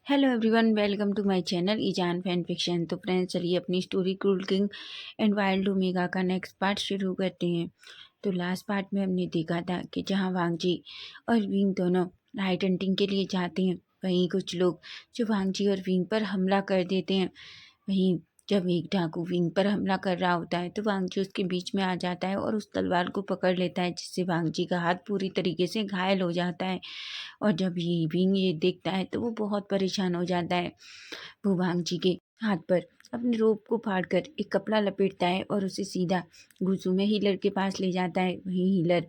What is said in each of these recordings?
Hello everyone, welcome to my channel Izaan fan fiction. तो friends, चलिए अपनी story cruel king and wild omega का next part शुरू करते हैं। तो लास्ट पार्ट में हमने देखा था कि जहां वांगजी और विंग दोनों नाइट हंटिंग के लिए जाते हैं, वहीं कुछ लोग जो वांगजी और विंग पर हमला कर देते हैं। वहीं जब एक डाकू विंग पर हमला कर रहा होता है तो वांगजी उसके बीच में आ जाता है और उस तलवार को पकड़ लेता है, जिससे वांगजी का हाथ पूरी तरीके से घायल हो जाता है। और जब ये विंग ये देखता है तो वो बहुत परेशान हो जाता है। वो वांगजी के हाथ पर अपने रोप को फाड़कर एक कपड़ा लपेटता है और उसे सीधा गुसू में हीलर के पास ले जाता है। वहीं हीलर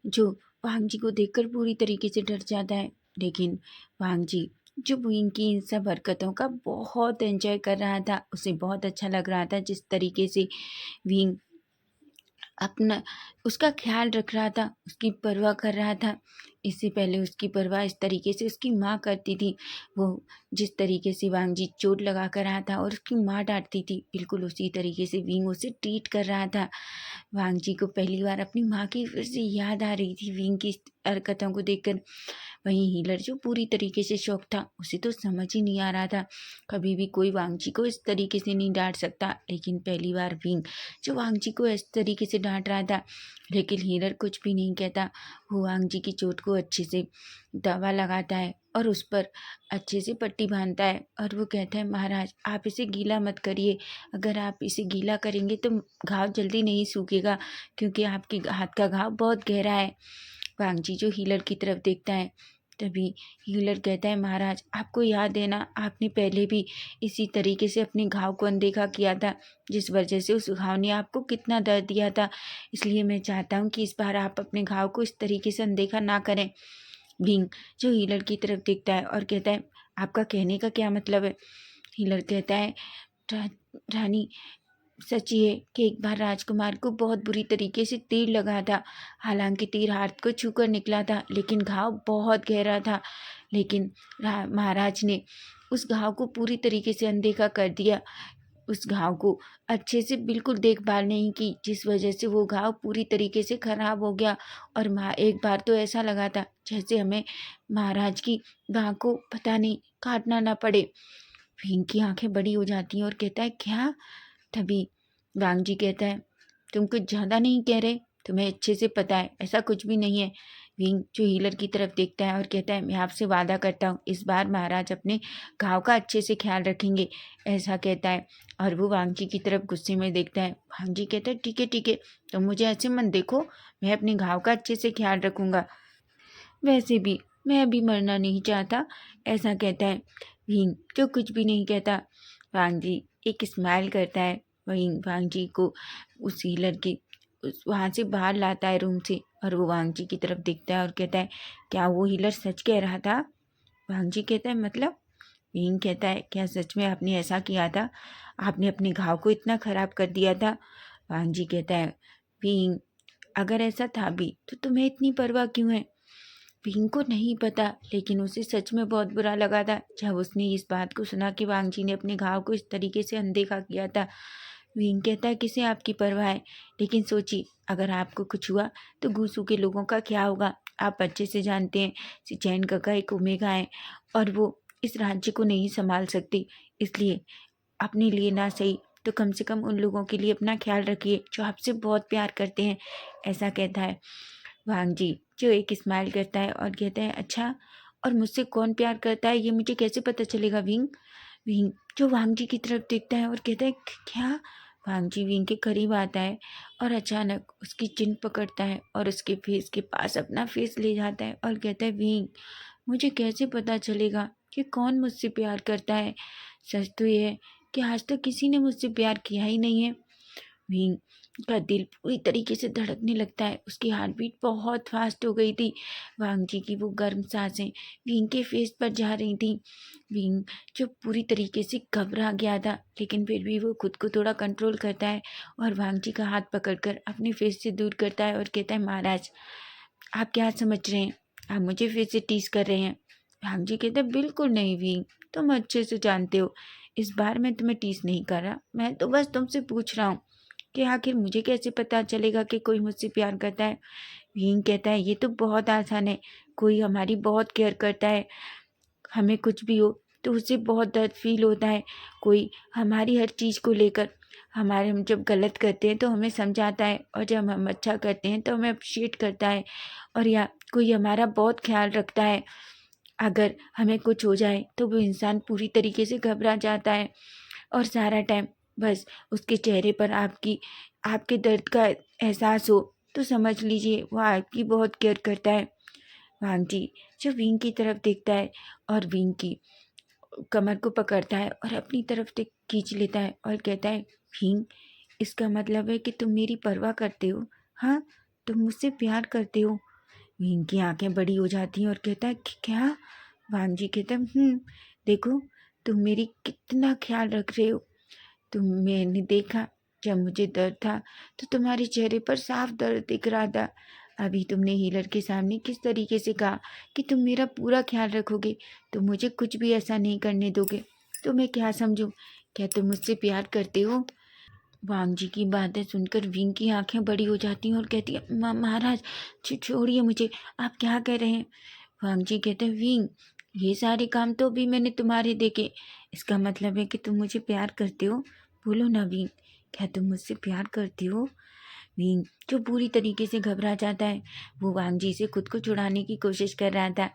जो वांगजी को देखकर पूरी तरीके से डर जाता है, लेकिन वांगजी जो विंग की इन सब हरकतों का बहुत एंजॉय कर रहा था, उसे बहुत अच्छा लग रहा था जिस तरीके से विंग अपना उसका ख्याल रख रहा था, उसकी परवाह कर रहा था। इससे पहले उसकी परवाह इस तरीके से उसकी माँ करती थी। वो जिस तरीके से वांगजी चोट लगा कर रहा था और उसकी माँ डांटती थी, बिल्कुल उसी तरीके से विंग उसे ट्रीट कर रहा था। वांगजी को पहली बार अपनी माँ की फिर से याद आ रही थी विंग की हरकतों को देखकर। वहीं हीलर जो पूरी तरीके से शॉक था, उसे तो समझ ही नहीं आ रहा था। कभी भी कोई वांगजी को इस तरीके से नहीं डांट सकता, लेकिन पहली बार विंग जो वांगजी को इस तरीके से डांट रहा था। लेकिन हीलर कुछ भी नहीं कहता। वो वांगजी की चोट को अच्छे से दवा लगाता है और उस पर अच्छे से पट्टी बांधता है और वो कहता है, महाराज आप इसे गीला मत करिए। अगर आप इसे गीला करेंगे तो घाव जल्दी नहीं सूखेगा, क्योंकि आपके हाथ का घाव बहुत गहरा है। वांगजी जो हीलर की तरफ देखता है, तभी हीलर कहता है, महाराज आपको याद है ना, आपने पहले भी इसी तरीके से अपने घाव को अनदेखा किया था, जिस वजह से उस घाव ने आपको कितना दर्द दिया था। इसलिए मैं चाहता हूँ कि इस बार आप अपने घाव को इस तरीके से अनदेखा ना करें। विंग जो हीलर की तरफ देखता है और कहता है, आपका कहने का क्या मतलब है? हीलर कहता है, "रा- रानी, सच ये है कि एक बार राजकुमार को बहुत बुरी तरीके से तीर लगा था। हालांकि तीर हाथ को छूकर निकला था, लेकिन घाव बहुत गहरा था। लेकिन महाराज ने उस घाव को पूरी तरीके से अनदेखा कर दिया। उस घाव को अच्छे से बिल्कुल देखभाल नहीं की, जिस वजह से वो घाव पूरी तरीके से खराब हो गया। और एक बार तो ऐसा लगा था जैसे हमें महाराज की बाह को पता नहीं काटना ना पड़े। भीम की आंखें बड़ी हो जाती हैं और कहता है, क्या? तभी वांगजी कहता है, तुम कुछ ज़्यादा नहीं कह रहे, तुम्हें अच्छे से पता है ऐसा कुछ भी नहीं है। विंग जो हीलर की तरफ देखता है और कहता है, मैं आपसे वादा करता हूँ इस बार महाराज अपने घाव का अच्छे से ख्याल रखेंगे, ऐसा कहता है। और वो वांगजी की तरफ गुस्से में देखता है। वांगजी कहता है, ठीक है, तुम मुझे ऐसे मत देखो, मैं अपने घाव का अच्छे से ख्याल रखूंगा। वैसे भी मैं अभी मरना नहीं चाहता, ऐसा कहता है। विंग जो कुछ भी नहीं कहता। वांगजी एक स्माइल करता है। वहीं वांगजी को उस हीलर की वहाँ से बाहर लाता है रूम से, और वो वांगजी की तरफ देखता है और कहता है, क्या वो हीलर सच कह रहा था? वांगजी कहता है, मतलब? विंग कहता है, क्या सच में आपने ऐसा किया था? आपने अपने घाव को इतना खराब कर दिया था? वांगजी कहता है, विंग अगर ऐसा था भी तो तुम्हें इतनी परवाह क्यों है? विंग को नहीं पता, लेकिन उसे सच में बहुत बुरा लगा था जब उसने इस बात को सुना कि वांगजी ने अपने घाव को इस तरीके से अनदेखा किया था। विंग कहता है, किसे आपकी परवाह है? लेकिन सोचिए, अगर आपको कुछ हुआ तो गूसू के लोगों का क्या होगा? आप अच्छे से जानते हैं सिचैन काका एक ओमेगा है और वो इस राज्य को नहीं संभाल सकती। इसलिए अपने लिए ना सही तो कम से कम उन लोगों के लिए अपना ख्याल रखिए जो आपसे बहुत प्यार करते हैं, ऐसा कहता है। वांगजी जो एक स्माइल करता है और कहता है, अच्छा, और मुझसे कौन प्यार करता है ये मुझे कैसे पता चलेगा? विंग विंग जो वांगजी की तरफ देखता है और कहता है, क्या? वांगजी विंग के करीब आता है और अचानक उसकी चिन पकड़ता है और उसके फेस के पास अपना फेस ले जाता है और कहता है, विंग मुझे कैसे पता चलेगा कि कौन मुझसे प्यार करता है? सच तो ये है कि आज तक किसी ने मुझसे प्यार किया ही नहीं है। विंग का दिल पूरी तरीके से धड़कने लगता है, उसकी हार्ट बीट बहुत फास्ट हो गई थी। वांगजी की वो गर्म सांसें विंग के फेस पर जा रही थी। विंग जो पूरी तरीके से घबरा गया था, लेकिन फिर भी वो खुद को थोड़ा कंट्रोल करता है और वांगजी का हाथ पकड़कर अपने फेस से दूर करता है और कहता है, महाराज आप क्या समझ रहे हैं? आप मुझे फिर से टीज कर रहे हैं? वांगजी कहता है, बिल्कुल नहीं विंग, तुम अच्छे से जानते हो इस बार मैं तुम्हें टीज नहीं कर रहा, मैं तो बस तुमसे पूछ रहा हूँ कि आखिर मुझे कैसे पता चलेगा कि कोई मुझसे प्यार करता है? विंग कहता है, ये तो बहुत आसान है, कोई हमारी बहुत केयर करता है, हमें कुछ भी हो तो उसे बहुत दर्द फील होता है। कोई हमारी हर चीज़ को लेकर हम जब गलत करते हैं तो हमें समझाता है, और जब हम अच्छा करते हैं तो हमें अप्रिशिएट करता है। और या कोई हमारा बहुत ख्याल रखता है, अगर हमें कुछ हो जाए तो वो इंसान पूरी तरीके से घबरा जाता है, और सारा टाइम बस उसके चेहरे पर आपके दर्द का एहसास हो तो समझ लीजिए वो आपकी बहुत केयर करता है। वांग जी जब विंग की तरफ देखता है और विंग की कमर को पकड़ता है और अपनी तरफ से खींच लेता है और कहता है, विंग, इसका मतलब है कि तुम मेरी परवाह करते हो? हाँ, तुम मुझसे प्यार करते हो? विंग की आंखें बड़ी हो जाती हैं और कहता है कि क्या? वांग जी कहता है, देखो, तुम मेरी कितना ख्याल रख रहे हो। मैंने देखा, जब मुझे दर्द था तो तुम्हारे चेहरे पर साफ दर्द दिख रहा था। अभी तुमने हीलर के सामने किस तरीके से कहा कि तुम मेरा पूरा ख्याल रखोगे, तुम मुझे कुछ भी ऐसा नहीं करने दोगे, तो मैं क्या समझूं? क्या तुम मुझसे प्यार करते हो? वांग जी की बातें सुनकर विंग की आंखें बड़ी हो जाती हैं और कहती है, महाराज, छोड़िए मुझे, आप क्या कह रहे हैं? वांग जी कहते हैं, विंग, ये सारे काम तो भी मैंने तुम्हारे देखे, इसका मतलब है कि तुम मुझे प्यार करते हो? बोलो ना विंग, क्या तुम मुझसे प्यार करती हो? विंग जो पूरी तरीके से घबरा जाता है, वो वांग जी से खुद को छुड़ाने की कोशिश कर रहा था,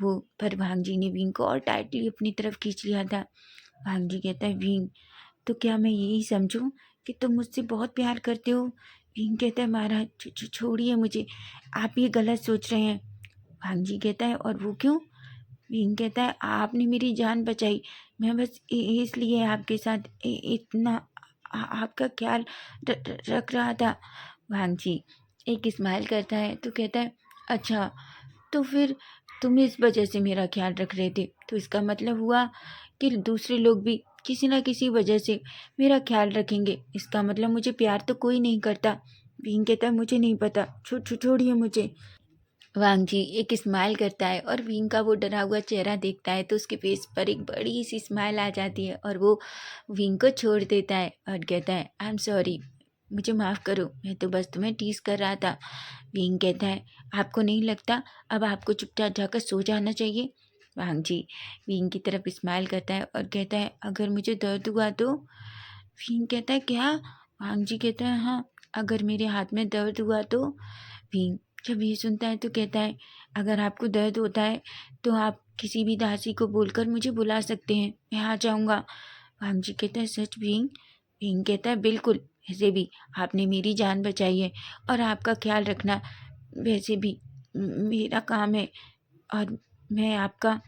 वो पर वांग जी ने विंग को और टाइटली अपनी तरफ खींच लिया था। वांग जी कहता है, विंग, तो क्या मैं यही समझूं कि तुम मुझसे बहुत प्यार करते हो? विंग कहता है, महाराज, छोड़िए मुझे, आप ये गलत सोच रहे हैं। वांग जी कहता है, और वो क्यों? विंग कहता है, आपने मेरी जान बचाई, मैं बस इसलिए आपके साथ इतना आपका ख्याल रख रहा था। वांग जी एक स्माइल करता है तो कहता है, अच्छा, तो फिर तुम इस वजह से मेरा ख्याल रख रहे थे, तो इसका मतलब हुआ कि दूसरे लोग भी किसी ना किसी वजह से मेरा ख्याल रखेंगे, इसका मतलब मुझे प्यार तो कोई नहीं करता। विंग कहता है, मुझे नहीं पता, छोड़िए मुझे। वांग जी एक स्माइल करता है और विंग का वो डरा हुआ चेहरा देखता है तो उसके फेस पर एक बड़ी सी स्माइल आ जाती है और वो विंग को छोड़ देता है और कहता है, आई एम सॉरी, मुझे माफ़ करो, मैं तो बस तुम्हें टीज कर रहा था। विंग कहता है, आपको नहीं लगता अब आपको चुपचाप जाकर सो जाना चाहिए? वांग जी विंग की तरफ स्माइल करता है और कहता है, अगर मुझे दर्द हुआ तो? विंग कहता है, क्या? वांग जी कहता है, हाँ, अगर मेरे हाथ में दर्द हुआ तो? भीम जब ये सुनता है तो कहता है, अगर आपको दर्द होता है तो आप किसी भी दासी को बोलकर मुझे बुला सकते हैं, मैं आ जाऊंगा। वांग जी कहता है, सच भीम? भीम कहता है, बिल्कुल, वैसे भी आपने मेरी जान बचाई है और आपका ख्याल रखना वैसे भी मेरा काम है, और मैं आपका,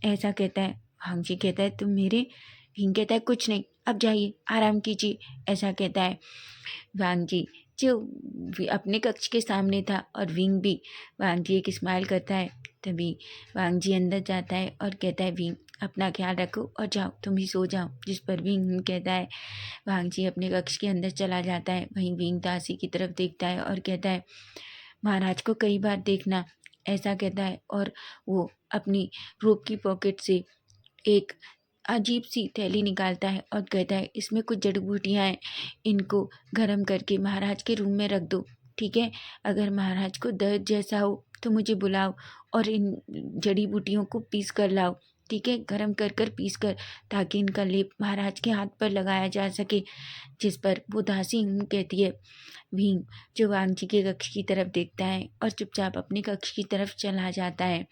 ऐसा कहता है। वांग जी कहता है, तुम मेरे? भीम कहता है, कुछ नहीं, अब जाइए आराम कीजिए, ऐसा कहता है। वांग जी जो अपने कक्ष के सामने था और विंग भी वांग जी एक स्माइल करता है, तभी वांग जी अंदर जाता है और कहता है, विंग, अपना ख्याल रखो और जाओ, तुम भी सो जाओ। जिस पर विंग कहता है, वांग जी अपने कक्ष के अंदर चला जाता है। वहीं विंग दासी की तरफ देखता है और कहता है, महाराज को कई बार देखना, ऐसा कहता है, और वो अपनी रोब की पॉकेट से एक अजीब सी थैली निकालता है और कहता है, इसमें कुछ जड़ी बूटियाँ हैं, इनको गर्म करके महाराज के रूम में रख दो, ठीक है? अगर महाराज को दर्द जैसा हो तो मुझे बुलाओ और इन जड़ी बूटियों को पीस कर लाओ, ठीक है? गर्म कर पीस कर, ताकि इनका लेप महाराज के हाथ पर लगाया जा सके। जिस पर वो दासी कहती है। भीम जो वांग जी के कक्ष की तरफ देखता है और चुपचाप अपने कक्ष की तरफ चला जाता है।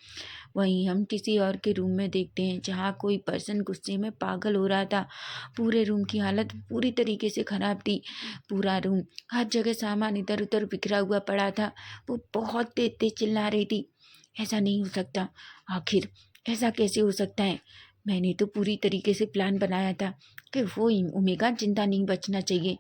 वहीं हम किसी और के रूम में देखते हैं जहाँ कोई पर्सन गुस्से में पागल हो रहा था। पूरे रूम की हालत पूरी तरीके से खराब थी। पूरा रूम, हर जगह सामान इधर उधर बिखरा हुआ पड़ा था। वो बहुत तेज तेज चिल्ला रही थी, ऐसा नहीं हो सकता, आखिर ऐसा कैसे हो सकता है? मैंने तो पूरी तरीके से प्लान बनाया था कि वो ओमेगा जिंदा नहीं बचना चाहिए,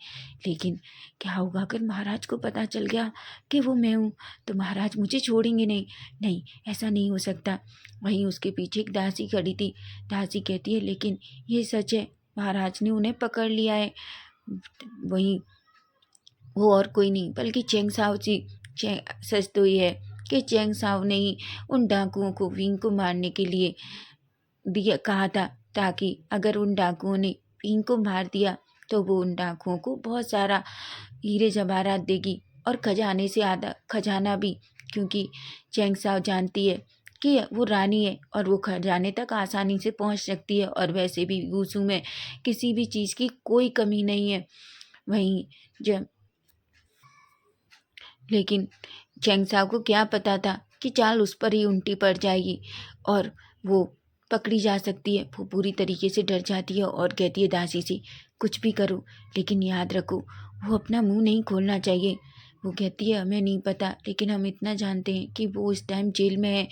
लेकिन क्या होगा अगर महाराज को पता चल गया कि वो मैं हूँ? तो महाराज मुझे छोड़ेंगे नहीं। नहीं, ऐसा नहीं हो सकता। वहीं उसके पीछे एक दासी खड़ी थी। दासी कहती है, लेकिन ये सच है, महाराज ने उन्हें पकड़ लिया है। वहीं वो और कोई नहीं बल्कि चेंग साओ जी। सच तो ये है कि चेंग साओ ने ही उन डाकुओं को विंग को मारने के लिए दिया कहा था, ताकि अगर उन डाकुओं ने विंग को मार दिया तो वो उन डाकुओं को बहुत सारा हीरे जवाहरात देगी और खजाने से आधा खजाना भी, क्योंकि चेंग साओ जानती है कि वो रानी है और वो खजाने तक आसानी से पहुंच सकती है, और वैसे भी वुशु में किसी भी चीज़ की कोई कमी नहीं है। वहीं जब लेकिन चैंग साओ को क्या पता था कि चाल उस पर ही उल्टी पड़ जाएगी और वो पकड़ी जा सकती है। वो पूरी तरीके से डर जाती है और कहती है दासी से, कुछ भी करो लेकिन याद रखो वो अपना मुंह नहीं खोलना चाहिए। वो कहती है हमें नहीं पता, लेकिन हम इतना जानते हैं कि वो इस टाइम जेल में है।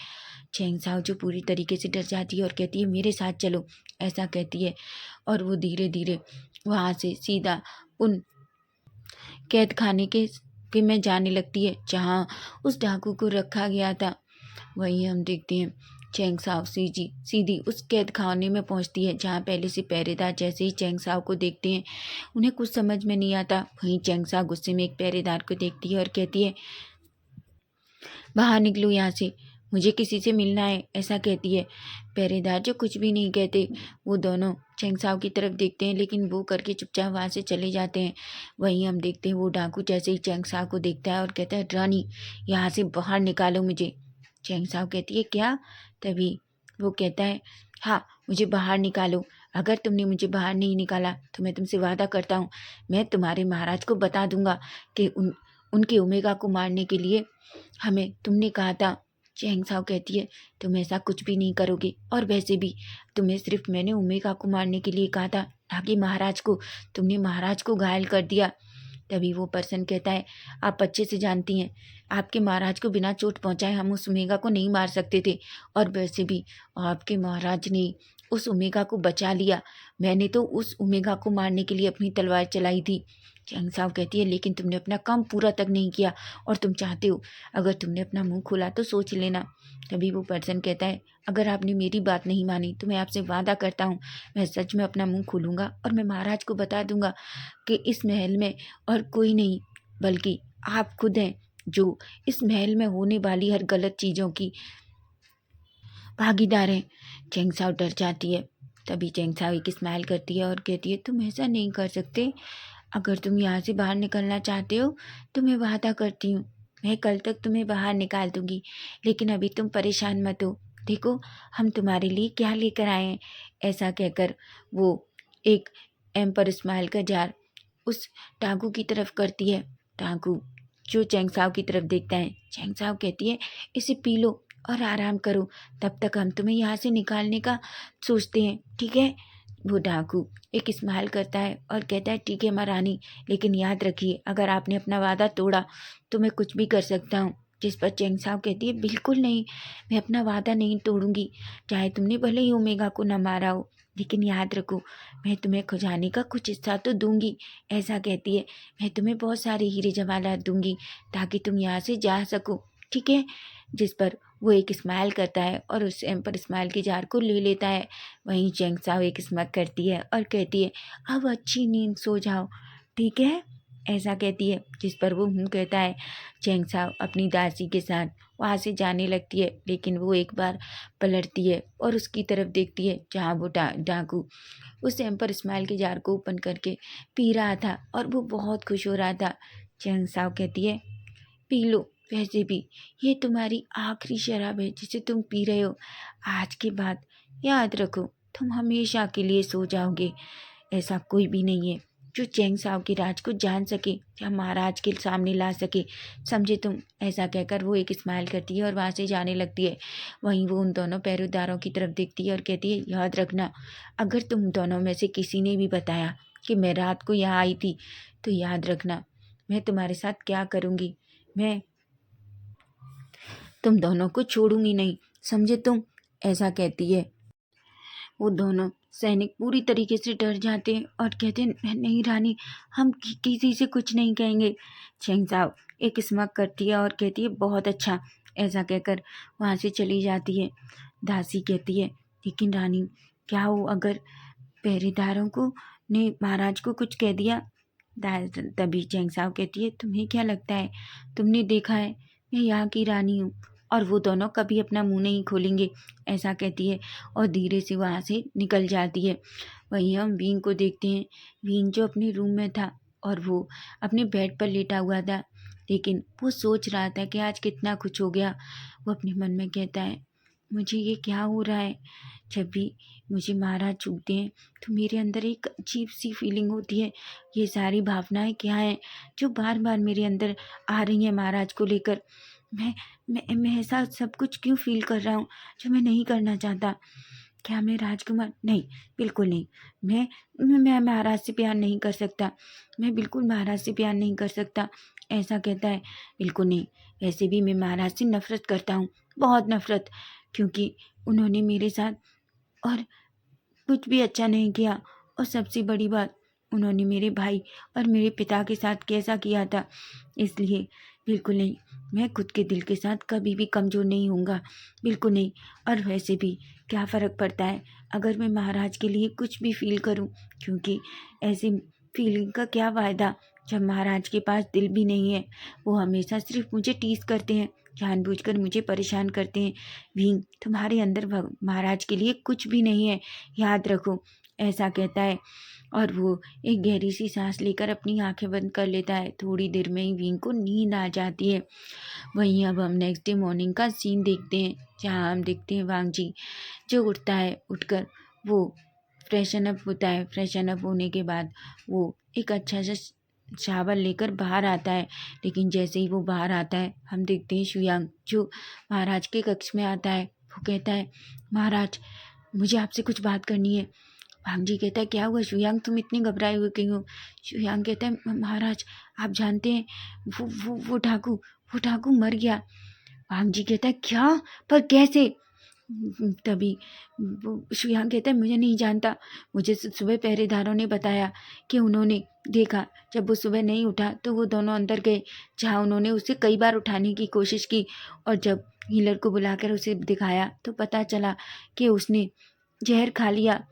चैंग साओ जो पूरी तरीके से डर जाती है और कहती है मेरे साथ चलो, ऐसा कहती है। और वो धीरे धीरे वहाँ से सीधा उन कैद खाने के में जाने लगती है जहाँ उस डाकू को रखा गया था। वहीं हम देखते हैं चैंग साओ सीजी सीधी उस कैद खाने में पहुंचती है जहाँ पहले से पहरेदार जैसे ही चैंग साओ को देखते हैं उन्हें कुछ समझ में नहीं आता। वहीं चैंग साओ गुस्से में एक पहरेदार को देखती है और कहती है बाहर निकलो यहाँ से, मुझे किसी से मिलना है, ऐसा कहती है। पहरेदार जो कुछ भी नहीं कहते वो दोनों चैंग साओ की तरफ देखते हैं, लेकिन वो करके चुपचाप वहाँ से चले जाते हैं। वहीं हम देखते हैं वो डाकू जैसे ही चैंग साओ को देखता है और कहता है रानी यहाँ से बाहर निकालो मुझे। चैंग साओ कहती है क्या? तभी वो कहता है हाँ मुझे बाहर निकालो, अगर तुमने मुझे बाहर नहीं निकाला तो मैं तुमसे वादा करता हूँ मैं तुम्हारे महाराज को बता दूंगा कि उनके ओमेगा को मारने के लिए हमें तुमने कहा था। चैंग साओ कहती है तुम ऐसा कुछ भी नहीं करोगे, और वैसे भी तुम्हें सिर्फ मैंने ओमेगा को मारने के लिए कहा था, ना कि महाराज को। तुमने महाराज को घायल कर दिया। तभी वो पर्सन कहता है आप अच्छे से जानती हैं आपके महाराज को बिना चोट पहुंचाए हम उस ओमेगा को नहीं मार सकते थे, और वैसे भी आपके महाराज ने उस ओमेगा को बचा लिया। मैंने तो उस ओमेगा को मारने के लिए अपनी तलवार चलाई थी। चैंग साओ कहती है लेकिन तुमने अपना काम पूरा तक नहीं किया, और तुम चाहते हो अगर तुमने अपना मुंह खोला तो सोच लेना। तभी वो पर्सन कहता है अगर आपने मेरी बात नहीं मानी तो मैं आपसे वादा करता हूँ मैं सच में अपना मुंह खोलूँगा और मैं महाराज को बता दूंगा कि इस महल में और कोई नहीं बल्कि आप खुद हैं जो इस महल में होने वाली हर गलत चीज़ों की भागीदार हैं। चैंग साओ डर जाती है। तभी चैंग साओ एक स्माइल करती है और कहती है तुम ऐसा नहीं कर सकते। अगर तुम यहाँ से बाहर निकलना चाहते हो तो मैं वादा करती हूँ मैं कल तक तुम्हें बाहर निकाल दूंगी, लेकिन अभी तुम परेशान मत हो। देखो हम तुम्हारे लिए क्या लेकर आए हैं। ऐसा कहकर वो एक एम्पर स्माइल का जार उस टांगू की तरफ करती है। टांगू जो चैंग साओ की तरफ देखता है। चैंग साओ कहती है इसे पी लो और आराम करो, तब तक हम तुम्हें यहाँ से निकालने का सोचते हैं, ठीक है। वो डाकू एक स्माइल करता है और कहता है ठीक है महारानी, लेकिन याद रखिए अगर आपने अपना वादा तोड़ा तो मैं कुछ भी कर सकता हूँ। जिस पर चैंग साओ कहती है बिल्कुल नहीं, मैं अपना वादा नहीं तोड़ूंगी, चाहे तुमने भले ही ओमेगा को न मारा हो, लेकिन याद रखो मैं तुम्हें खजाने का कुछ हिस्सा तो दूंगी। ऐसा कहती है मैं तुम्हें बहुत सारे हीरे जवाहरात दूंगी ताकि तुम यहाँ से जा सको, ठीक है। जिस पर वो एक स्माइल करता है और उस एम्पर स्माइल के जार को ले लेता है। वहीं चैंग साओ एक स्माइल करती है और कहती है अब अच्छी नींद सो जाओ, ठीक है, ऐसा कहती है। जिस पर वो कहता है। चैंग साओ अपनी दासी के साथ वहाँ से जाने लगती है, लेकिन वो एक बार पलटती है और उसकी तरफ देखती है जहाँ वो डाकू उस एम्पर स्माइल के जार को ओपन करके पी रहा था और वो बहुत खुश हो रहा था। चैंग साओ कहती है पी लो, वैसे भी ये तुम्हारी आखिरी शराब है जिसे तुम पी रहे हो। आज के बाद याद रखो तुम हमेशा के लिए सो जाओगे। ऐसा कोई भी नहीं है जो चैंग साओ के राज को जान सके या महाराज के सामने ला सके, समझे तुम। ऐसा कहकर वो एक स्माइल करती है और वहाँ से जाने लगती है। वहीं वो उन दोनों पहरेदारों की तरफ देखती है और कहती है याद रखना अगर तुम दोनों में से किसी ने भी बताया कि मैं रात को यहाँ आई थी तो याद रखना मैं तुम्हारे साथ क्या करूँगी। मैं तुम दोनों को छोड़ूंगी नहीं, समझे तुम, ऐसा कहती है। वो दोनों सैनिक पूरी तरीके से डर जाते हैं और कहते हैं नहीं रानी हम किसी से कुछ नहीं कहेंगे। चैंग साओ एक स्मक करती है और कहती है बहुत अच्छा, ऐसा कहकर वहाँ से चली जाती है। दासी कहती है लेकिन रानी क्या हो अगर पहरेदारों को ने महाराज को कुछ कह दिया। तभी चैंग साओ कहती है तुम्हें क्या लगता है, तुमने देखा है मैं यहाँ की रानी हूँ और वो दोनों कभी अपना मुंह नहीं खोलेंगे, ऐसा कहती है और धीरे से वहाँ से निकल जाती है। वहीं हम वीन को देखते हैं। वीन जो अपने रूम में था और वो अपने बेड पर लेटा हुआ था, लेकिन वो सोच रहा था कि आज कितना कुछ हो गया। वो अपने मन में कहता है मुझे ये क्या हो रहा है? जब भी मुझे महाराज छूते हैं तो मेरे अंदर एक अजीब सी फीलिंग होती है। ये सारी भावनाएं क्या हैं जो बार बार मेरे अंदर आ रही हैं महाराज को लेकर? मैं मैं ऐसा सब कुछ क्यों फील कर रहा हूँ जो मैं नहीं करना चाहता? क्या मैं राजकुमार नहीं, बिल्कुल नहीं। मैं महाराज से प्यार नहीं कर सकता। मैं बिल्कुल महाराज से प्यार नहीं कर सकता। ऐसा कहता है, बिल्कुल नहीं। वैसे भी मैं महाराज से नफ़रत करता हूँ, बहुत नफ़रत, क्योंकि उन्होंने मेरे साथ और कुछ भी अच्छा नहीं किया। और सबसे बड़ी बात, उन्होंने मेरे भाई और मेरे पिता के साथ कैसा किया था। इसलिए बिल्कुल नहीं, मैं खुद के दिल के साथ कभी भी कमज़ोर नहीं होऊंगा, बिल्कुल नहीं। और वैसे भी क्या फ़र्क पड़ता है अगर मैं महाराज के लिए कुछ भी फील करूं, क्योंकि ऐसी फीलिंग का क्या फ़ायदा जब महाराज के पास दिल भी नहीं है। वो हमेशा सिर्फ मुझे टीस करते हैं, जानबूझकर मुझे परेशान करते हैं। भीम, तुम्हारे अंदर महाराज के लिए कुछ भी नहीं है, याद रखो, ऐसा कहता है। और वो एक गहरी सी सांस लेकर अपनी आंखें बंद कर लेता है। थोड़ी देर में ही विंग को नींद आ जाती है। वहीं अब हम नेक्स्ट डे मॉर्निंग का सीन देखते हैं, जहाँ हम देखते हैं वांगजी जो उठता है, उठकर वो फ्रेशन अप होता है। फ्रेशन अप होने के बाद वो एक अच्छा सा शावर लेकर बाहर आता है। लेकिन जैसे ही वो बाहर आता है, हम देखते हैं शुयांग जो महाराज के कक्ष में आता है। वो कहता है, महाराज, मुझे आपसे कुछ बात करनी है। भांगजी कहता है, क्या हुआ शुयांग, तुम इतनी घबराए हुए क्यों हो? शुयांग कहता है, महाराज, आप जानते हैं वो डाकू मर गया। भांगजी कहता है, क्या? पर कैसे? तभी वो शुयांग कहता है, मुझे नहीं जानता। मुझे सुबह पहरेदारों ने बताया कि उन्होंने देखा, जब वो सुबह नहीं उठा तो वो दोनों अंदर गए, जहाँ उन्होंने उसे कई बार उठाने की कोशिश की। और जब हीलर को बुलाकर उसे दिखाया तो पता चला कि उसने जहर खा लिया।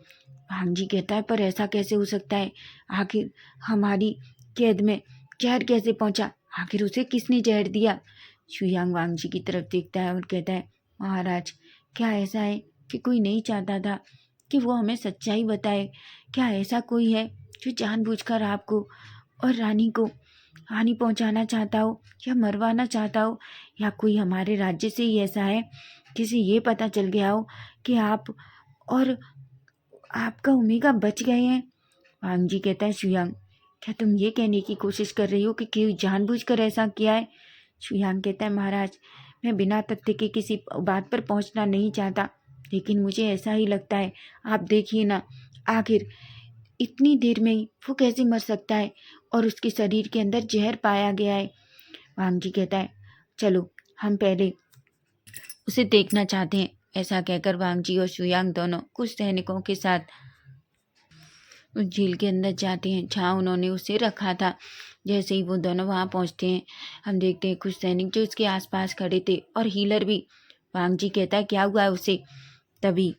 भांगजी कहता है, पर ऐसा कैसे हो सकता है? आखिर हमारी कैद में जहर कैसे पहुंचा? आखिर उसे किसने जहर दिया? शुयांग वांगजी की तरफ देखता है और कहता है, महाराज, क्या ऐसा है कि कोई नहीं चाहता था कि वो हमें सच्चाई बताए? क्या ऐसा कोई है जो जानबूझकर आपको और रानी को हानि पहुंचाना चाहता हो या मरवाना चाहता हो? या कोई हमारे राज्य से ही ऐसा है, किसे ये पता चल गया हो कि आप और आपका ओमेगा बच गए हैं? वांगजी कहता है, शुयांग, क्या तुम ये कहने की कोशिश कर रही हो कि कोई जानबूझकर ऐसा किया है? शुयांग कहता है, महाराज, मैं बिना तथ्य के किसी बात पर पहुंचना नहीं चाहता, लेकिन मुझे ऐसा ही लगता है। आप देखिए ना, आखिर इतनी देर में ही वो कैसे मर सकता है? और उसके शरीर के अंदर जहर पाया गया है। वांगजी कहता है, चलो हम पहले उसे देखना चाहते हैं। ऐसा कहकर वांगजी और शुयांग दोनों कुछ सैनिकों के साथ उस झील के अंदर जाते हैं जहाँ उन्होंने उसे रखा था। जैसे ही वो दोनों वहाँ पहुँचते हैं, हम देखते हैं कुछ सैनिक जो इसके आसपास खड़े थे और हीलर भी। वांगजी कहता है, क्या हुआ है उसे? तभी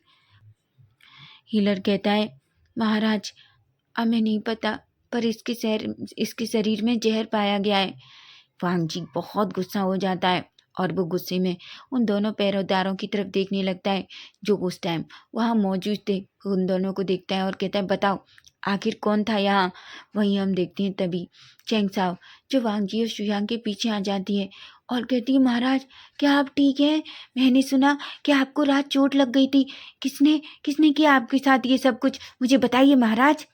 हीलर कहता है, महाराज, हमें नहीं पता, पर इसके शरीर में जहर पाया गया है। वांगजी बहुत गुस्सा हो जाता है और वो गुस्से में उन दोनों पहरेदारों की तरफ देखने लगता है जो उस टाइम वहाँ मौजूद थे। उन दोनों को देखता है और कहता है, बताओ, आखिर कौन था यहाँ? वहीं हम देखते हैं तभी चेंग साओ जो वांगजी और शुयांग के पीछे आ जाती है और कहती है, महाराज, क्या आप ठीक हैं? मैंने सुना कि आपको रात चोट लग गई थी। किसने किसने किया आपके साथ ये सब कुछ? मुझे बताइए महाराज।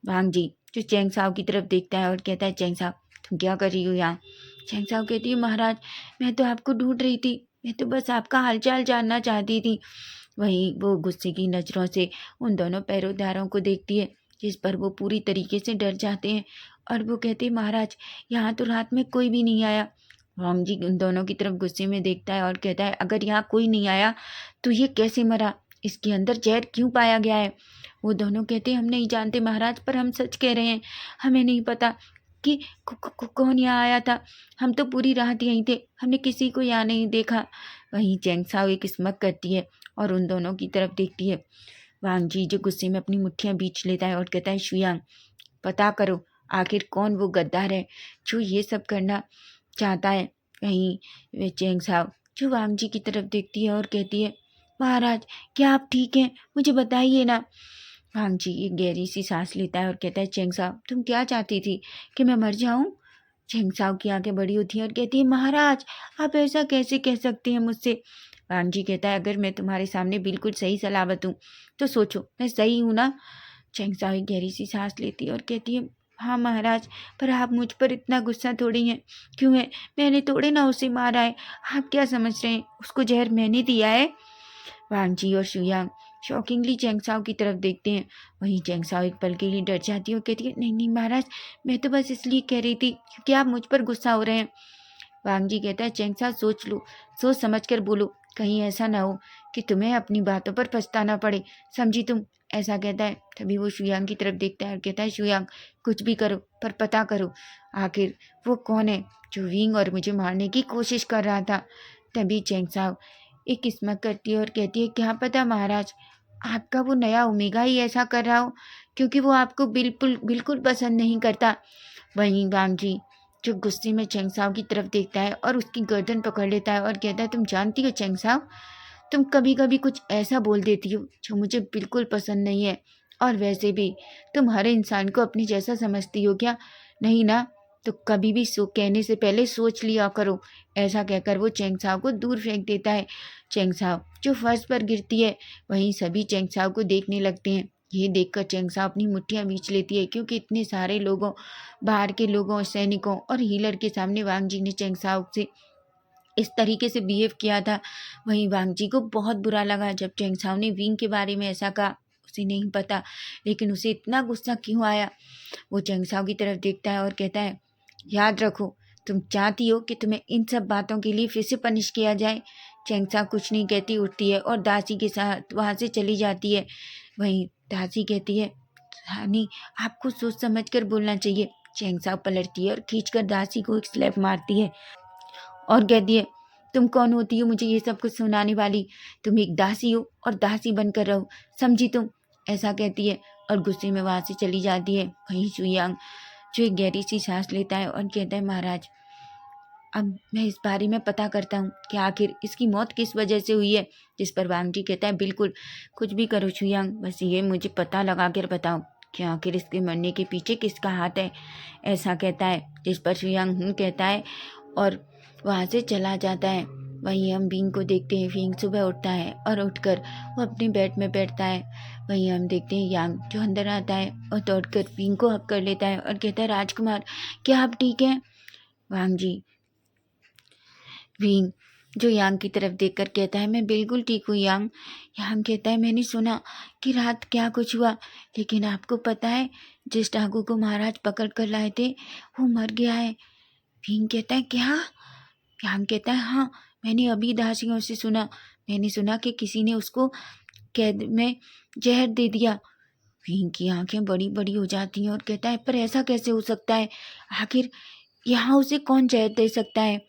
वांगजी जो चेंग साओ की तरफ देखता है और कहता है, चेंग साओ, तुम क्या कर रही हो यहाँ? चेंग साओ कहती है, महाराज, मैं तो आपको ढूंढ रही थी, मैं तो बस आपका हालचाल जानना चाहती थी। वहीं वो गुस्से की नज़रों से उन दोनों पैरोदारों को देखती है, जिस पर वो पूरी तरीके से डर जाते हैं। और वो कहते हैं, महाराज, यहाँ तो रात में कोई भी नहीं आया। वांगजी उन दोनों की तरफ गुस्से में देखता है और कहता है, अगर यहाँ कोई नहीं आया तो ये कैसे मरा? इसके अंदर जहर क्यों पाया गया है? वो दोनों कहते हैं, हम नहीं जानते महाराज, पर हम सच कह रहे हैं, हमें नहीं पता कि कौन यहाँ आया था। हम तो पूरी रात यहीं थे, हमने किसी को यहाँ नहीं देखा। वहीं चेंग साओ एक स्मक करती है और उन दोनों की तरफ देखती है। वांगजी जो गुस्से में अपनी मुट्ठियाँ बींच लेता है और कहता है, शुयांग, पता करो आखिर कौन वो गद्दार है जो ये सब करना चाहता है। वहीं वे चेंग साओ जो वांगजी की तरफ देखती है और कहती है, महाराज, क्या आप ठीक हैं? मुझे बताइए ना। वांगजी एक गहरी सी सांस लेता है और कहता है, चेंग साओ, तुम क्या चाहती थी, कि मैं मर जाऊं? चेंग साओ की आंखें बड़ी होती हैं और कहती है, महाराज, आप ऐसा कैसे कह सकते हैं मुझसे? वांग जी कहता है, अगर मैं तुम्हारे सामने बिल्कुल सही सलामत हूँ तो सोचो मैं सही हूँ ना। चैंग साओ एक गहरी सी सांस लेती है और कहती है, हाँ महाराज, पर आप मुझ पर इतना गुस्सा थोड़ी हैं। क्यों है? मैंने थोड़े ना उसे मारा है। आप क्या समझ रहे हैं? उसको जहर मैंने दिया है। वांग जी और शुयांग शॉकिंगली चैंग साओ की तरफ देखते हैं। वहीं चैंग साओ एक पल के लिए डर जाती है और कहती है, नहीं नहीं महाराज, मैं तो बस इसलिए कह रही थी क्योंकि आप मुझ पर गुस्सा हो रहे हैं। वांग जी कहता है, चैंग साओ सोच लो, सोच समझ कर बोलो, कहीं ऐसा ना हो कि तुम्हें अपनी बातों पर पछताना पड़े, समझी तुम। ऐसा कहता है। तभी वो शुयांग की तरफ देखता है और कहता है, शुयांग, कुछ भी करो पर पता करो आखिर वो कौन है जो विंग और मुझे मारने की कोशिश कर रहा था। तभी चैंग साओ एक किस्मत करती है और कहती है, क्या पता महाराज, आपका वो नया ओमेगा ही ऐसा कर रहा हो, क्योंकि वो आपको बिल्कुल बिल्कुल पसंद नहीं करता। वहीं वांग जी जो गुस्से में चैंग साओ की तरफ देखता है और उसकी गर्दन पकड़ लेता है और कहता है, तुम जानती हो चैंग साओ, तुम कभी कभी कुछ ऐसा बोल देती हो जो मुझे बिल्कुल पसंद नहीं है। और वैसे भी तुम हर इंसान को अपनी जैसा समझती हो क्या? नहीं ना? तो कभी भी कहने से पहले सोच लिया करो। ऐसा कहकर वो चैंग साओ को दूर फेंक देता है। चैंग साओ जो फर्श पर गिरती है, वहीं सभी चैंग साओ को देखने लगते हैं। ये देखकर चैंग साओ अपनी मुट्ठियां बींच लेती है, क्योंकि इतने सारे लोगों, बाहर के लोगों, सैनिकों और हीलर के सामने वांग जी ने चैंग साओ से इस तरीके से बिहेव किया था। वहीं वांग जी को बहुत बुरा लगा जब चैंग साओ ने विंग के बारे में ऐसा कहा। उसे नहीं पता, लेकिन उसे इतना गुस्सा क्यों आया। वो चैंग साओ की तरफ देखता है और कहता है, याद रखो, तुम चाहती हो कि तुम्हें इन सब बातों के लिए फिर से पनिश किया जाए। चैंग साओ कुछ नहीं कहती, उठती है और दासी के साथ वहाँ से चली जाती है। वहीं दासी कहती है, रानी, आपको सोच समझ कर बोलना चाहिए। चैंग साओ पलटती है और खींचकर दासी को एक स्लैप मारती है और कहती है, तुम कौन होती हो मुझे ये सब कुछ सुनाने वाली? तुम एक दासी हो और दासी बनकर रहो, समझी तुम। ऐसा कहती है और गुस्से में वहाँ से चली जाती है। वहीं शुयांग जो एक गहरी सी सांस लेता है और कहता है, महाराज, अब मैं इस बारे में पता करता हूँ कि आखिर इसकी मौत किस वजह से हुई है। जिस पर वांग जी कहता है, बिल्कुल, कुछ भी करो शुयांग, बस ये मुझे पता लगा कर बताओ कि आखिर इसके मरने के पीछे किसका हाथ है। ऐसा कहता है। जिस पर शुयांग कहता है और वहाँ से चला जाता है। वहीं हम विंग को देखते हैं। विंग सुबह उठता है और उठकर वो अपने बेड में बैठता है। वहीं हम देखते हैं यांग जो अंदर आता है और दौड़कर विंग को हक कर लेता है और कहता है, राजकुमार, क्या आप ठीक हैं? वांग जी विंग जो यांग की तरफ देखकर कहता है, मैं बिल्कुल ठीक हूँ यांग। यांग कहता है, मैंने सुना कि रात क्या कुछ हुआ, लेकिन आपको पता है जिस डाकू को महाराज पकड़ कर लाए थे वो मर गया है। विंग कहता है, क्या? यांग कहता है, हाँ, मैंने अभी दासियों से सुना। मैंने सुना कि किसी ने उसको कैद में जहर दे दिया। विंग की आंखें बड़ी बड़ी हो जाती हैं और कहता है, पर ऐसा कैसे हो सकता है? आखिर यहाँ उसे कौन जहर दे सकता है?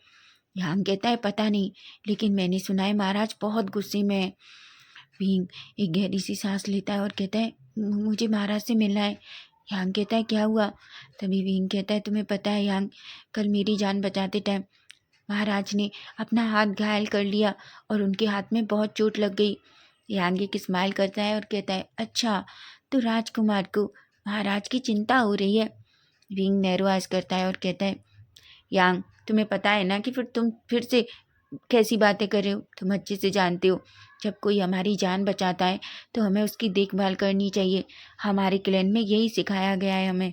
यांग कहता है, पता नहीं, लेकिन मैंने सुना है महाराज बहुत गुस्से में है। विंग एक गहरी सी सांस लेता है और कहता है, मुझे महाराज से मिलना है। यांग कहता है, क्या हुआ? तभी विंग कहता है, तुम्हें पता है यांग, कल मेरी जान बचाते टाइम महाराज ने अपना हाथ घायल कर लिया और उनके हाथ में बहुत चोट लग गई। यांग एक स्माइल करता है और कहता है, अच्छा, तो राजकुमार को महाराज की चिंता हो रही है। विंग नैरो आइज करता है और कहता है, यांग, तुम्हें पता है ना कि फिर तुम फिर से कैसी बातें कर रहे हो? तुम अच्छे से जानते हो, जब कोई हमारी जान बचाता है तो हमें उसकी देखभाल करनी चाहिए। हमारे क्लैन में यही सिखाया गया है हमें।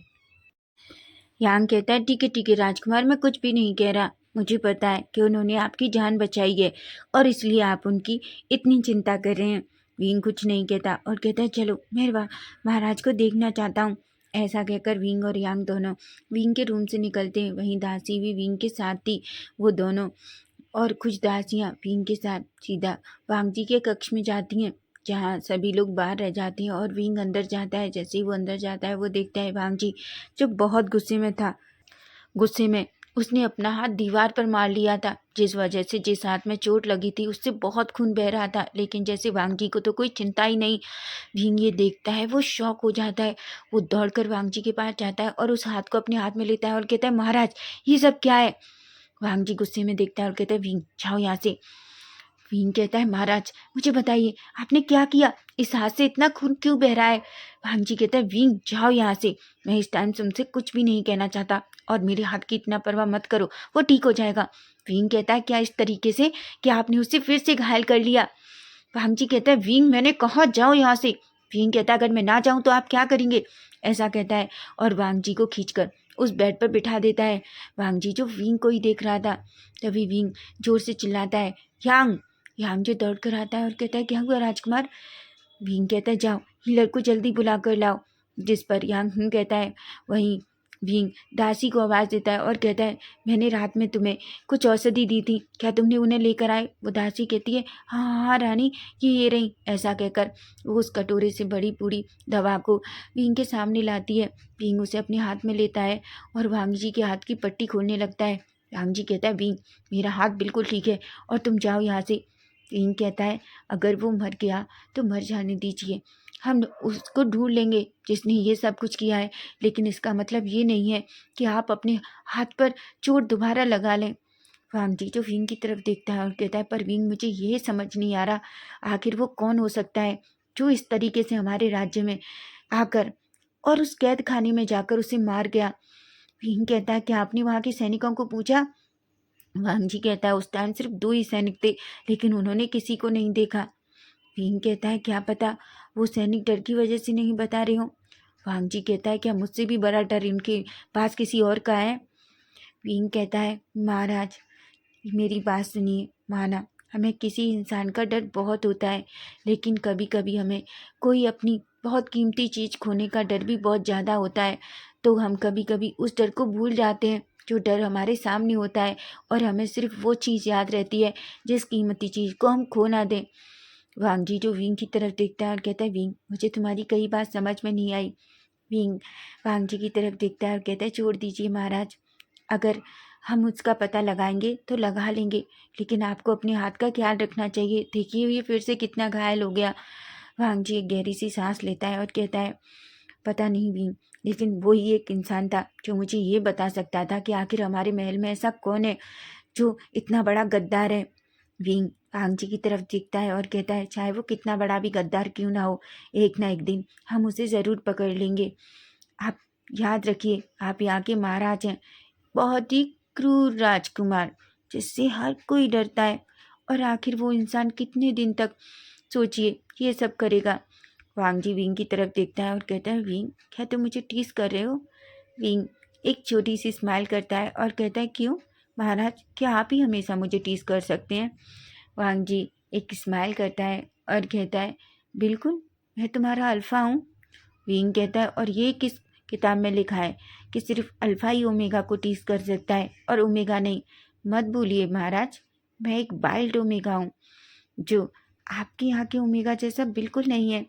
यांग कहता है, ठीक है राजकुमार, मैं कुछ भी नहीं कह रहा। मुझे पता है कि उन्होंने आपकी जान बचाई है और इसलिए आप उनकी इतनी चिंता कर रहे हैं। विंग कुछ नहीं कहता और कहता है, चलो मैं महाराज को देखना चाहता हूँ। ऐसा कहकर विंग और यांग दोनों विंग के रूम से निकलते हैं। वहीं दासी भी विंग के साथ थी। वो दोनों और कुछ दासियाँ विंग के साथ सीधा वांग जी के कक्ष में जाती हैं, जहाँ सभी लोग बाहर रह जाते हैं और विंग अंदर जाता है। जैसे ही वो अंदर जाता है वो देखता है वांग जी जो बहुत गुस्से में था। गुस्से में उसने अपना हाथ दीवार पर मार लिया था, जिस वजह से जिस हाथ में चोट लगी थी उससे बहुत खून बह रहा था। लेकिन जैसे वांग जी को तो कोई चिंता ही नहीं। विंग ये देखता है, वो शॉक हो जाता है। वो दौड़कर वांग जी के पास जाता है और उस हाथ को अपने हाथ में लेता है और कहता है, महाराज, ये सब क्या है? वांग जी गुस्से में देखता है और कहता है, विंग, जाओ यहाँ से। विंग कहता है, महाराज, मुझे बताइए आपने क्या किया? इस हाथ से इतना खून क्यों बह रहा है? वांग जी कहता है, विंग, जाओ यहाँ से। मैं इस टाइम तुमसे कुछ भी नहीं कहना चाहता। और मेरे हाथ की इतना परवाह मत करो, वो ठीक हो जाएगा। विंग कहता है क्या इस तरीके से कि आपने उसे फिर से घायल कर लिया? वांगजी कहता है विंग मैंने कहा जाओ यहाँ से। विंग कहता है अगर मैं ना जाऊँ तो आप क्या करेंगे? ऐसा कहता है और वांगजी को खींचकर उस बेड पर बिठा देता है। वांगजी जो विंग को ही देख रहा था, तभी विंग जोर से चिल्लाता है यांग। यांग जो दौड़ कर आता है और कहता है क्या हुआ राजकुमार? विंग कहता है जाओ हीलर को जल्दी बुला कर लाओ। जिस पर यांग कहता है। वहीं विंग दासी को आवाज़ देता है और कहता है मैंने रात में तुम्हें कुछ औषधि दी थी, क्या तुमने उन्हें लेकर आए? वो दासी कहती है हाँ हाँ रानी, ये रही। ऐसा कहकर वो उस कटोरे से बड़ी पूरी दवा को विंग के सामने लाती है। विंग उसे अपने हाथ में लेता है और वांगजी के हाथ की पट्टी खोलने लगता है। वांगजी कहता है विंग मेरा हाथ बिल्कुल ठीक है और तुम जाओ यहाँ से। विंग कहता है अगर वो मर गया तो मर जाने दीजिए, हम उसको ढूंढ लेंगे जिसने ये सब कुछ किया है, लेकिन इसका मतलब ये नहीं है कि आप अपने हाथ पर चोट दोबारा लगा लें। वांगजी जो विंग की तरफ देखता है और कहता है पर विंग मुझे ये समझ नहीं आ रहा आखिर वो कौन हो सकता है जो इस तरीके से हमारे राज्य में आकर और उस कैद खाने में जाकर उसे मार गया। विंग कहता है कि आपने वहाँ के सैनिकों को पूछा? वांगजी कहता है उस टाइम सिर्फ 2 ही सैनिक थे, लेकिन उन्होंने किसी को नहीं देखा। विंग कहता है क्या पता वो सैनिक डर की वजह से नहीं बता रहे हो। वांगजी कहता है क्या मुझसे भी बड़ा डर इनके पास किसी और का है? विंग कहता है महाराज मेरी बात सुनिए, माना हमें किसी इंसान का डर बहुत होता है, लेकिन कभी कभी हमें कोई अपनी बहुत कीमती चीज़ खोने का डर भी बहुत ज़्यादा होता है। तो हम कभी कभी उस डर को भूल जाते हैं जो डर हमारे सामने होता है, और हमें सिर्फ वो चीज़ याद रहती है जिस कीमती चीज़ को हम खो ना दें। वांगजी जो विंग की तरफ देखता है और कहता है विंग मुझे तुम्हारी कई बात समझ में नहीं आई। विंग वांगजी की तरफ देखता है और कहता है छोड़ दीजिए महाराज, अगर हम उसका पता लगाएंगे तो लगा लेंगे, लेकिन आपको अपने हाथ का ख्याल रखना चाहिए। देखिए ये फिर से कितना घायल हो गया। वांगजी एक गहरी सी सांस लेता है और कहता है पता नहीं विंग, लेकिन वो ही एक इंसान था जो मुझे ये बता सकता था कि आखिर हमारे महल में ऐसा कौन है जो इतना बड़ा गद्दार है। विंग वांगजी की तरफ देखता है और कहता है चाहे वो कितना बड़ा भी गद्दार क्यों ना हो, एक ना एक दिन हम उसे ज़रूर पकड़ लेंगे। आप याद रखिए आप यहाँ के महाराज हैं, बहुत ही क्रूर राजकुमार जिससे हर कोई डरता है, और आखिर वो इंसान कितने दिन तक सोचिए ये सब करेगा। वांगजी विंग की तरफ देखता है और कहता है विंग क्या तुम मुझे टीस कर रहे हो? विंग एक छोटी सी स्माइल करता है और कहता है क्यों महाराज, क्या आप ही हमेशा मुझे टीस कर सकते हैं? वांगजी एक स्माइल करता है और कहता है बिल्कुल, मैं तुम्हारा अल्फ़ा हूँ। विंग कहता है और ये किस किताब में लिखा है कि सिर्फ अल्फ़ा ही ओमेगा को टीस कर सकता है और ओमेगा नहीं? मत भूलिए महाराज, मैं एक वाइल्ड ओमेगा हूँ जो आपके यहाँ के ओमेगा जैसा बिल्कुल नहीं है।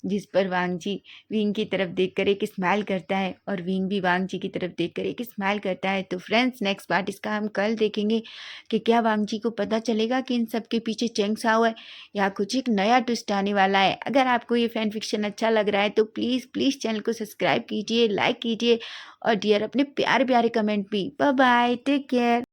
जिस पर वांगजी विंग की तरफ देखकर एक स्माइल करता है और विंग भी वांगजी की तरफ देखकर एक स्माइल करता है। तो फ्रेंड्स नेक्स्ट पार्ट इसका हम कल देखेंगे कि क्या वांगजी को पता चलेगा कि इन सब के पीछे चेंग साओ है या कुछ एक नया ट्विस्ट आने वाला है। अगर आपको ये फैन फिक्शन अच्छा लग रहा है तो प्लीज़ प्लीज़ चैनल को सब्सक्राइब कीजिए, लाइक कीजिए और डियर अपने प्यारे प्यारे कमेंट भी। Bye bye, take care.